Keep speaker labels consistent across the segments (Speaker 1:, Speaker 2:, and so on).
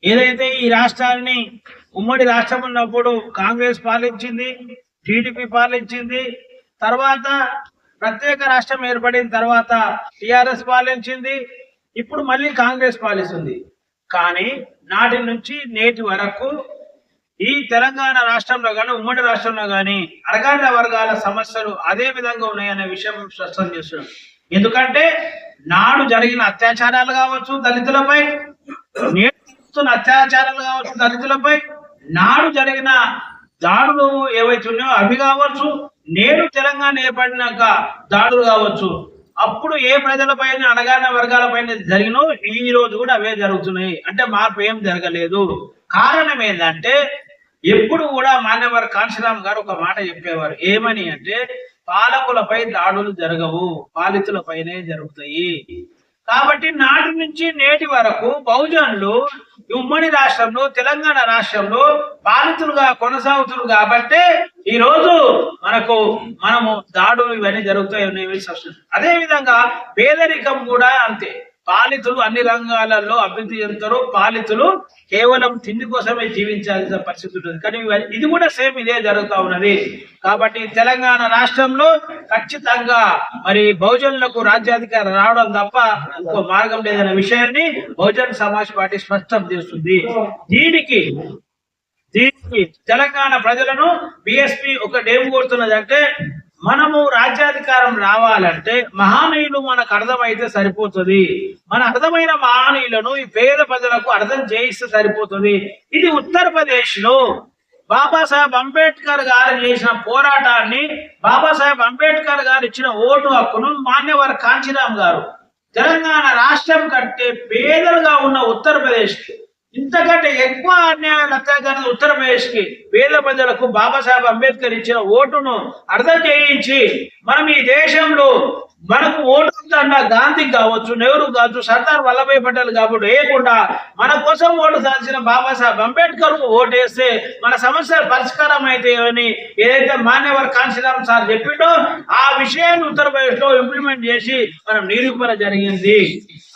Speaker 1: ఏదైతే ఈ రాష్ట్రాన్ని ఉమ్మడి రాష్ట్రం ఉన్నప్పుడు కాంగ్రెస్ పాలించింది, టీడీపీ పాలించింది, తర్వాత ప్రత్యేక రాష్ట్రం ఏర్పడిన తర్వాత టిఆర్ఎస్ పాలించింది, ఇప్పుడు మళ్ళీ కాంగ్రెస్ పాలిస్తుంది. కానీ నాటి నుంచి నేటి వరకు ఈ తెలంగాణ రాష్ట్రంలో కానీ ఉమ్మడి రాష్ట్రంలో కానీ అణగారిన వర్గాల సమస్యలు అదే విధంగా ఉన్నాయనే విషయం స్పష్టం చేస్తున్నాం. ఎందుకంటే నాడు జరిగిన అత్యాచారాలు కావచ్చు దళితులపై, నేడు అత్యాచారాలు కావచ్చు దళితులపై, నాడు జరిగిన దాడులు ఏవైతే ఉన్నాయో అవి కావచ్చు, నేడు తెలంగాణ ఏర్పడినాక దాడులు కావచ్చు, అప్పుడు ఏ ప్రజలపైన అణగారిన వర్గాలపైన జరిగినో ఈ రోజు కూడా అవే జరుగుతున్నాయి. అంటే మార్పు ఏం జరగలేదు. కారణం ఏంటంటే ఎప్పుడు కూడా మాన్యవర్ కాంశీరామ్ గారు ఒక మాట చెప్పేవారు. ఏమని అంటే, పాలకులపై దాడులు జరగవు, పాలితులపైనే జరుగుతాయి. కాబట్టి నాటి నుంచి నేటి వరకు బహుజనులు ఉమ్మడి రాష్ట్రంలో తెలంగాణ రాష్ట్రంలో పాలితులుగా కొనసాగుతున్నారు. కాబట్టి ఈ రోజు మనము దాడులు ఇవన్నీ జరుగుతాయి. అదే విధంగా పేదరికం కూడా అంతే. పాలితులు అన్ని రంగాలలో అభివృద్ధి చెందుతారు, పాలితులు కేవలం తిండి కోసమే జీవించాల్సిన పరిస్థితి ఉంటుంది. కానీ ఇది కూడా సేమ్ ఇదే జరుగుతూ ఉన్నది. కాబట్టి తెలంగాణ రాష్ట్రంలో ఖచ్చితంగా మరి బహుజనులకు రాజ్యాధికారం రావడం తప్ప ఇంకో మార్గం లేదనే విషయాన్ని బహుజన్ సమాజ్ పార్టీ స్పష్టం చేస్తుంది. దీనికి తెలంగాణ ప్రజలను బిఎస్పీ ఒకటి ఏం కోరుతున్నదంటే, మనము రాజ్యాధికారం రావాలంటే మహానీయులు మనకు అర్థమైతే సరిపోతుంది. మన అర్థమైన మహానీయులను ఈ పేద ప్రజలకు అర్థం చేయిస్తే సరిపోతుంది. ఇది ఉత్తరప్రదేశ్ లో బాబాసాహెబ్ అంబేద్కర్ గారు చేసిన పోరాటాన్ని, బాబాసాహెబ్ అంబేద్కర్ గారు ఇచ్చిన ఓటు హక్కును మాన్యవర్ కాంశీరామ్ గారు తెలంగాణ రాష్ట్రం కంటే పేదలుగా ఉన్న ఉత్తరప్రదేశ్ కి, ఇంతకంటే ఎక్కువ అన్యాయాలు అత్యాచారం ఉత్తరప్రదేశ్ కి పేద ప్రజలకు బాబాసాహెబ్ అంబేద్కర్ ఇచ్చిన ఓటును అర్థం చేయించి మనం ఈ దేశంలో మనకు ఓటు గాంధీ కావచ్చు, నెహ్రూ కావచ్చు, సర్దార్ వల్లభాయ్ పటేల్ కాబట్టి వేయకుండా మన కోసం ఓటు సాధించిన బాబాసాహెబ్ అంబేద్కర్ ఓటేస్తే మన సమస్యలు పరిష్కారం అవుతాయని ఏదైతే మాన్యవర్ కాంశీరామ్ సార్ చెప్పిండో ఆ విషయాన్ని ఉత్తరప్రదేశ్ లో ఇంప్లిమెంట్ చేసి మనం నిరూపణ జరిగింది.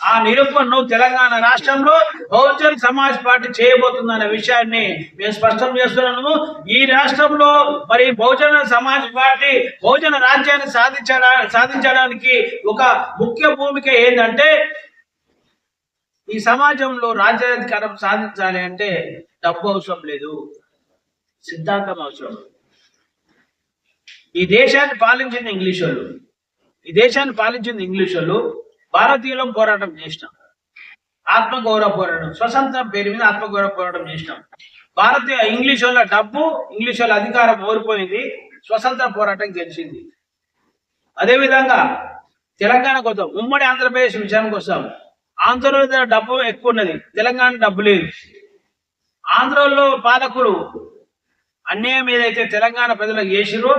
Speaker 1: ఆ నిరూపణను తెలంగాణ రాష్ట్రంలో బహుజన్ సమాజ్ పార్టీ చేయబోతుందనే విషయాన్ని మేము స్పష్టం చేస్తున్నాము. ఈ రాష్ట్రంలో మరి బహుజన సమాజ్ పార్టీ బహుజన రాజ్యాన్ని సాధించడానికి ఒక ముఖ్య భూమిక ఏంటంటే, ఈ సమాజంలో రాజ్యాధికారం సాధించాలి అంటే డబ్బు అవసరం లేదు, సిద్ధాంతం అవసరం. ఈ దేశాన్ని పాలించింది ఇంగ్లీష్ వాళ్ళు. భారతీయులం పోరాటం చేసినాం, ఆత్మగౌరవ పోరాటం, స్వతంత్రం పేరు మీద ఆత్మగౌరవ పోరాటం చేసినాం. ఇంగ్లీష్ వాళ్ళ డబ్బు, ఇంగ్లీష్ వాళ్ళ అధికారం ఓడిపోయింది, స్వతంత్ర పోరాటం గెలిచింది. అదేవిధంగా తెలంగాణ కోసం ఉమ్మడి ఆంధ్రప్రదేశ్ విషయానికి వస్తాం. ఆంధ్రలో డబ్బు ఎక్కువ ఉన్నది, తెలంగాణ డబ్బు లేదు. ఆంధ్రలో పాలకులు అన్యాయం ఏదైతే తెలంగాణ ప్రజలకు చేసిరో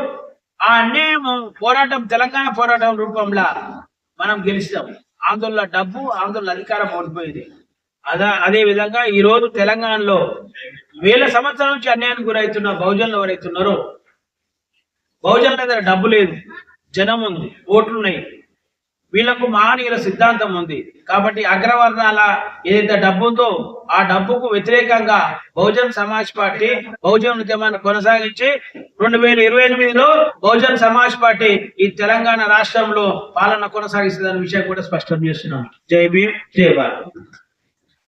Speaker 1: ఆ అన్యాయం పోరాటం తెలంగాణ పోరాటం రూపంలో మనం గెలిచాం. ఆందోళన డబ్బు, ఆందోళన అధికారం ఓడిపోయింది. అదే విధంగా ఈ రోజు తెలంగాణలో వేల సంవత్సరాల నుంచి అన్యాయానికి గురవుతున్న బహుజనులు ఎవరైతున్నారో, బహుజనుల దగ్గర డబ్బు లేదు, జనం ఉంది, ఓట్లున్నాయి, వీళ్లకు మహనీయుల సిద్ధాంతం ఉంది. కాబట్టి అగ్రవర్ణాల ఏదైతే డబ్బు ఉందో ఆ డబ్బుకు వ్యతిరేకంగా బహుజన్ సమాజ్ పార్టీ బహుజన్ ఉద్యమాన్ని కొనసాగించి 2028లో బహుజన్ సమాజ్ పార్టీ ఈ తెలంగాణ రాష్ట్రంలో పాలన కొనసాగిస్తుందనే విషయం కూడా స్పష్టం చేస్తున్నాం. జై భీమ్, జై భారత్.